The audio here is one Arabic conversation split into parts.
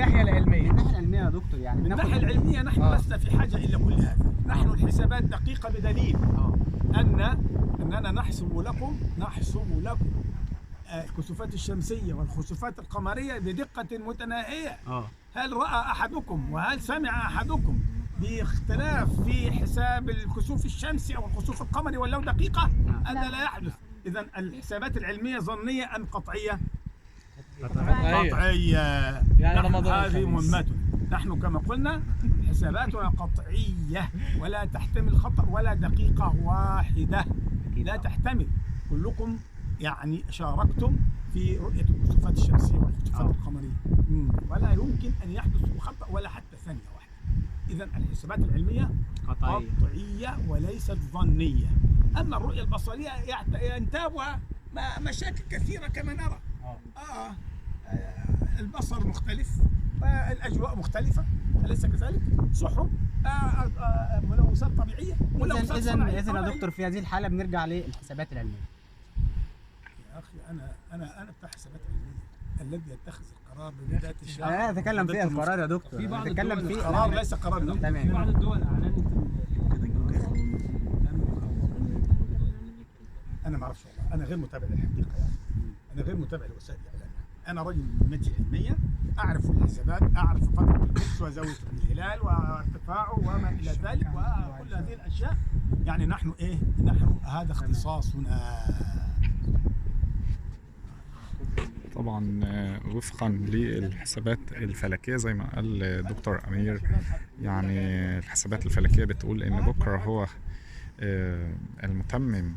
الناحيه العلميه. من الناحيه العلميه يا دكتور، يعني من الناحيه العلميه نحن لسنا في حاجه الى كل هذا. نحن الحسابات دقيقه بدليل اننا نحسب لكم الكسوفات الشمسيه والخسوفات القمريه بدقه متناهيه. هل راى احدكم وهل سمع احدكم باختلاف في حساب الكسوف الشمسي او الكسوف القمري ولو دقيقه؟ هذا لا يحدث. اذا الحسابات العلميه ظنيه ام قطعيه؟ قطعيه. يعني رمضان هذه مهمتنا. نحن كما قلنا حساباتنا قطعيه ولا تحتمل خطأ ولا دقيقه واحده، لا تحتمل. كلكم يعني شاركتم في رؤيه الكسوفات الشمسيه والكسوفات القمريه، ولا يمكن ان يحدث خطأ ولا حتى ثانيه واحده. اذا الحسابات العلميه قطعيه وليست ظنيه. اما الرؤيه البصريه ينتابها مشاكل كثيره كما نرى. البصر مختلف، الاجواء مختلفه، اليس كذلك؟ سحب، ملوثات طبيعيه، ملوثات صناعيه. اذا يا دكتور في هذه الحاله بنرجع للحسابات العلميه. يا اخي انا بتاع حسابات علميه. الذي يتخذ القرار بذات الشأن انا اتكلم فيها القرار يا دكتور، في اتكلم فيه القرار ليس قرار. تمام. في بعض الدول اعلنت انا ما اعرفش والله، انا غير متابع للحقيقه يعني. انا غير متابع لوسائل الاعلام. انا رجل من مهنتي علميه، اعرف الحسابات، اعرف فتره القدس وزاويه الهلال وارتفاعه وما الى ذلك وكل هذه الاشياء. يعني نحن هذا اختصاصنا. طبعا وفقا للحسابات الفلكية زي ما قال دكتور أمير، يعني الحسابات الفلكية بتقول إن بكرة هو المتمم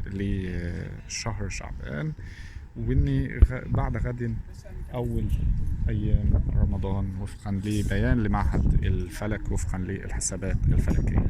لشهر شعبان، وإن بعد غد أول أيام رمضان وفقا لبيان لمعهد الفلك وفقا للحسابات الفلكية.